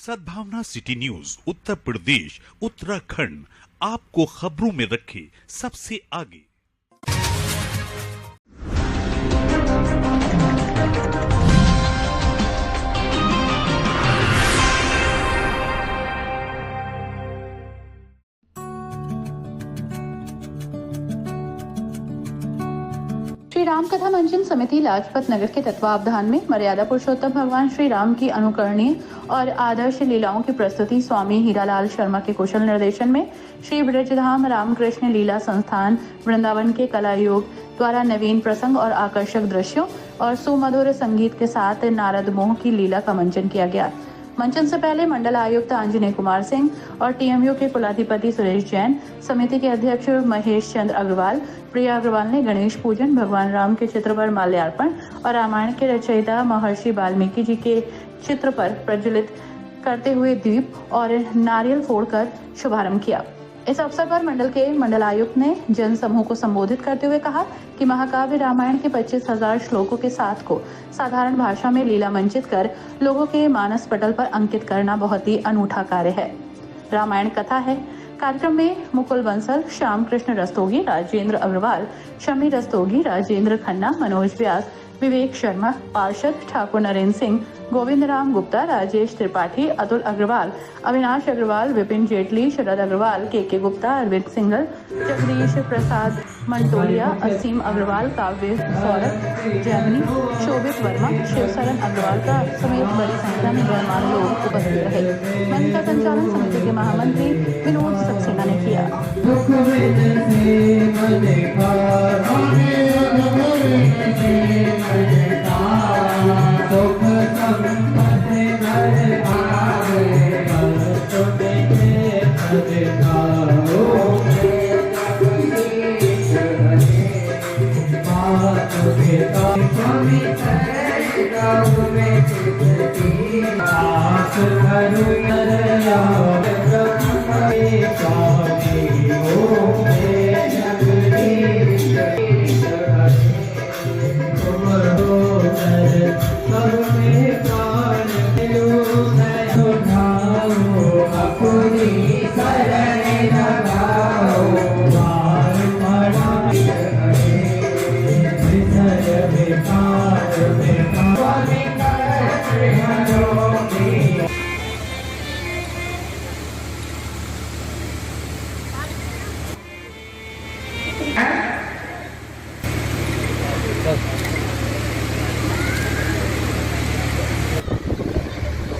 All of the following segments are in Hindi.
सद्भावना सिटी न्यूज उत्तर प्रदेश उत्तराखंड आपको खबरों में रखे सबसे आगे। श्री राम कथा मंचन समिति लाजपत नगर के तत्वावधान में मर्यादा पुरुषोत्तम भगवान श्री राम की अनुकरणीय और आदर्श लीलाओं की प्रस्तुति स्वामी हीरालाल शर्मा के कुशल निर्देशन में श्री ब्रजधाम रामकृष्ण लीला संस्थान वृंदावन के कला योग द्वारा नवीन प्रसंग और आकर्षक दृश्यों और सुमधुर संगीत के साथ नारद मोह की लीला का मंचन किया गया। मंचन से पहले मंडल आयुक्त आंजनेय कुमार सिंह और टीएमयू के कुलाधिपति सुरेश जैन, समिति के अध्यक्ष महेश चंद्र अग्रवाल, प्रिया अग्रवाल ने गणेश पूजन, भगवान राम के चित्र पर माल्यार्पण और रामायण के रचयिता महर्षि वाल्मीकि जी के चित्र पर प्रज्वलित करते हुए दीप और नारियल फोड़कर शुभारंभ किया। इस अवसर पर मंडल के मंडल आयुक्त ने जन समूह को संबोधित करते हुए कहा कि महाकाव्य रामायण के 25,000 श्लोकों के साथ को साधारण भाषा में लीला मंचित कर लोगों के मानस पटल पर अंकित करना बहुत ही अनूठा कार्य है। रामायण कथा है। कार्यक्रम में मुकुल बंसल, श्याम कृष्ण रस्तोगी, राजेंद्र अग्रवाल, शमी रस्तोगी, राजेंद्र खन्ना, मनोज व्यास, विवेक शर्मा, पार्षद ठाकुर नरेंद्र सिंह, गोविंद राम गुप्ता, राजेश त्रिपाठी, अतुल अग्रवाल, अविनाश अग्रवाल, विपिन जेटली, शरद अग्रवाल, के गुप्ता, अरविंद सिंगल, जगदीश प्रसाद मंटोलिया, असीम अग्रवाल, काव्य सौरभ, जैमिनी, शोभित वर्मा, शिवशरण अग्रवाल का समेत बड़ी संख्या में गणमान्य लोग उपस्थित रहे। मंच का संचालन समिति के महामंत्री विनोद सक्सेना ने किया।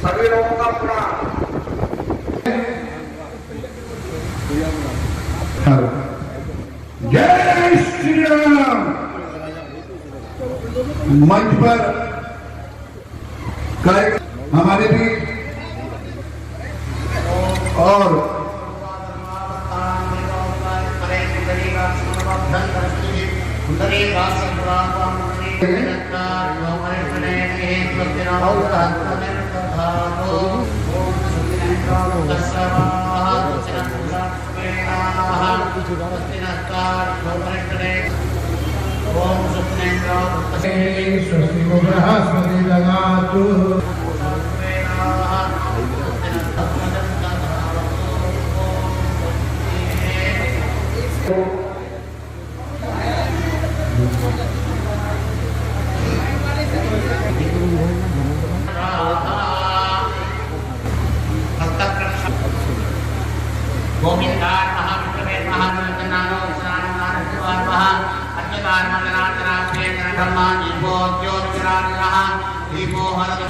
सभी लोगों का प्रणाम। जय श्री राम। मंच पर हमारे भी और गोविंदार महाविष्णुवे महानंदनानो शरणनार शिवार्मः अच्युतार मंगलाचराक्षे ब्रह्मा दीपो ज्योतिराजः दीपो हरद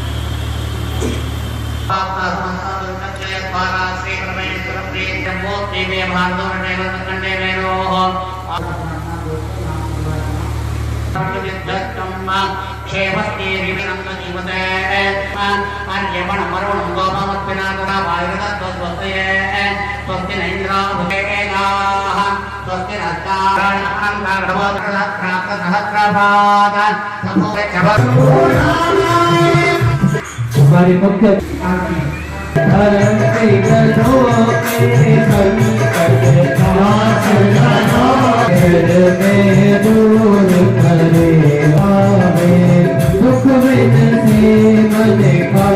पापसंसर्गक्षय द्वारा श्री परमेश्वर प्रीत मूर्ति में भार्गवने कंडे वेरोः क्षेमस्ते विनंद जीवते आर्यमण मरुण गोमत्पिनातरा वायुरत स्वस्ते स्वस्ति नैन्द्रो भुजेनाः स्वस्ति नस्तारणसहस्रभाग हमारे मुख्य धर्म के गधो के में दूर करे आवे दुख में से मन का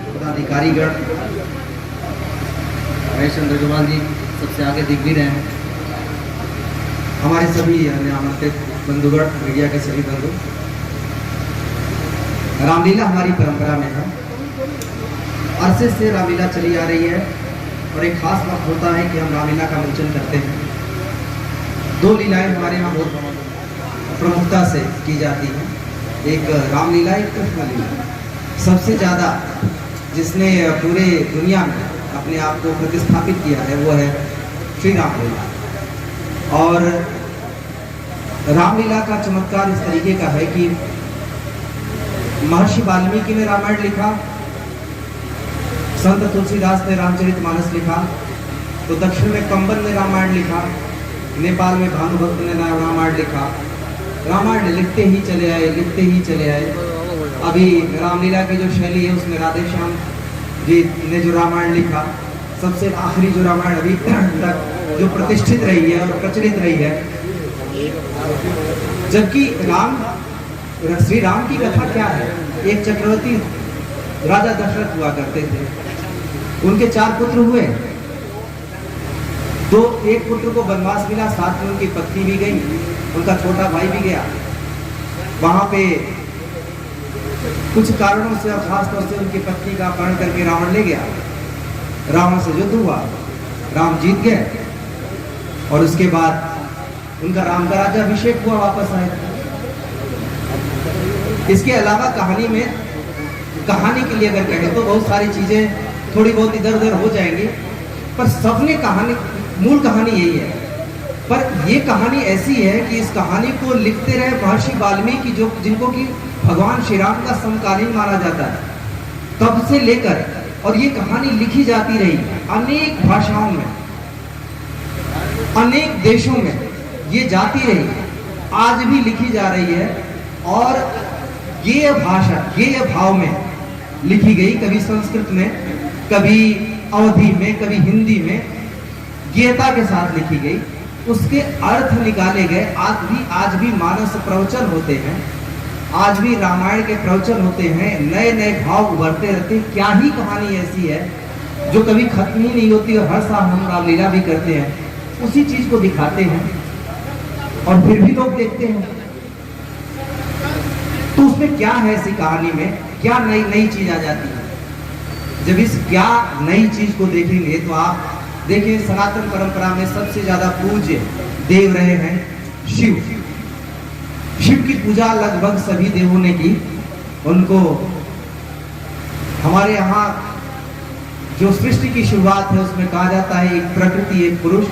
पदाधिकारीगण, महेश चंद्र अग्रवाल जी सबसे आगे दिख भी रहे हैं, हमारे सभी अन्य आमंत्रित बंधुगण, मीडिया के सभी बंधु। रामलीला हमारी परंपरा में है, अरसे से रामलीला चली आ रही है और एक खास वक्त होता है कि हम रामलीला का मंचन करते हैं। दो लीलाएं हमारे यहाँ बहुत प्रमुखता से की जाती हैं, एक रामलीला, एक कृष्ण लीला। सबसे ज़्यादा जिसने पूरे दुनिया में अपने आप को प्रतिस्थापित किया है वो है श्री रामलीला। और रामलीला का चमत्कार इस तरीके का है कि महर्षि वाल्मीकि ने रामायण लिखा, संत तुलसीदास ने रामचरितमानस लिखा, तो दक्षिण में कंबन ने रामायण लिखा, नेपाल में भानुभक्त ने रामायण लिखा। रामायण लिखते ही चले आए, लिखते ही चले आए। अभी रामलीला की जो शैली है उसमें राधे श्याम जी ने जो रामायण लिखा, सबसे आखिरी जो रामायण अभी तक जो प्रतिष्ठित रही है और प्रचलित रही है। जबकि श्री राम की कथा क्या है, एक चक्रवर्ती राजा दशरथ हुआ करते थे, उनके 4 पुत्र हुए, तो एक पुत्र को वनवास मिला, साथ में उनकी पत्नी भी गई, उनका छोटा भाई भी गया। वहां पे कुछ कारणों से और खास तौर से उनकी पत्नी का अपहरण करके रावण ले गया। रावण से युद्ध हुआ, राम जीत गए और उसके बाद उनका राम का राज्याभिषेक हुआ, वापस आए। इसके अलावा कहानी में, कहानी के लिए अगर कहें तो बहुत सारी चीजें थोड़ी बहुत इधर उधर हो जाएंगी, पर सबने कहानी, मूल कहानी यही है। पर ये कहानी ऐसी है कि इस कहानी को लिखते रहे महर्षि वाल्मीकि, जो जिनको कि भगवान श्री राम का समकालीन माना जाता है, तब से लेकर, और ये कहानी लिखी जाती रही अनेक भाषाओं में, अनेक देशों में ये जाती रही, आज भी लिखी जा रही है। और ये भाषा, ये भाव में लिखी गई, कभी संस्कृत में, कभी अवधी में, कभी हिंदी में, गीता के साथ लिखी गई, उसके अर्थ निकाले गए। आज भी मानस प्रवचन होते हैं, आज भी रामायण के प्रवचन होते हैं, नए नए भाव उभरते रहते हैं। क्या ही कहानी ऐसी है जो कभी खत्म ही नहीं होती, और हर साल हम रामलीला भी करते हैं, उसी चीज को दिखाते हैं और फिर भी लोग देखते हैं। तो उसमें क्या है, ऐसी कहानी में क्या नई नई चीज आ जाती है। जब इस क्या नई चीज को देखेंगे तो आप देखिए, सनातन परंपरा में सबसे ज्यादा पूज्य देव रहे हैं शिव। शिव की पूजा लगभग सभी देवों ने की। उनको हमारे यहाँ जो सृष्टि की शुरुआत है उसमें कहा जाता है, एक प्रकृति एक पुरुष।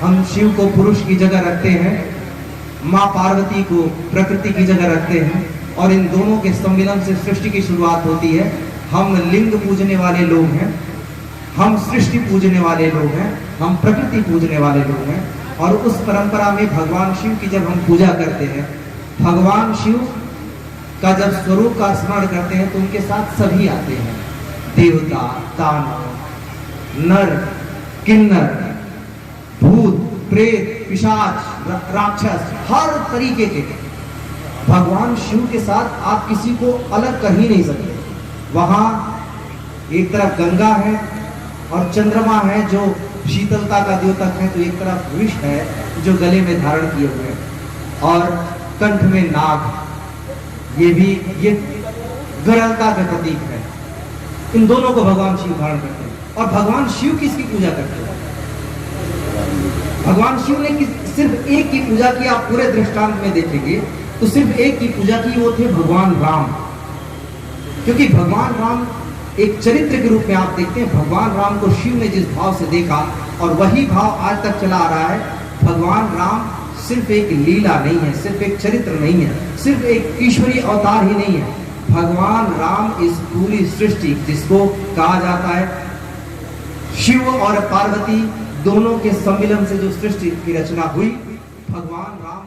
हम शिव को पुरुष की जगह रखते हैं, माँ पार्वती को प्रकृति की जगह रखते हैं, और इन दोनों के सम्मिलन से सृष्टि की शुरुआत होती है। हम लिंग पूजने वाले लोग हैं, हम सृष्टि पूजने वाले लोग हैं, हम प्रकृति पूजने वाले लोग हैं। और उस परंपरा में भगवान शिव की जब हम पूजा करते हैं, भगवान शिव का जब स्वरूप का स्मरण करते हैं, तो उनके साथ सभी आते हैं, देवता, दानव, नर, किन्नर, भूत, प्रेत, पिशाच, राक्षस, हर तरीके के भगवान शिव के साथ आप किसी को अलग कर ही नहीं सकते। वहां एक तरफ गंगा है और चंद्रमा है जो शीतलता का द्योतक है, तो एक तरफ विष है जो गले में धारण किए हुए हैं, और कंठ में नाग, ये भी ये गरलता का प्रतीक है। इन दोनों को भगवान शिव धारण करते हैं। और भगवान शिव किसकी पूजा करते हैं? भगवान शिव ने सिर्फ एक की पूजा की। आप पूरे दृष्टांत में देखेंगे तो सिर्फ एक की पूजा की, वो थे भगवान राम। क्योंकि भगवान राम एक चरित्र के रूप में आप देखते हैं। भगवान राम को शिव ने जिस भाव से देखा और वही भाव आज तक चला आ रहा है। भगवान राम सिर्फ एक लीला नहीं है, सिर्फ एक चरित्र नहीं है, सिर्फ एक ईश्वरीय अवतार ही नहीं है। भगवान राम इस पूरी सृष्टि, जिसको कहा जाता है शिव और पार्वती दोनों के सम्मिलन से जो सृष्टि की रचना हुई, भगवान राम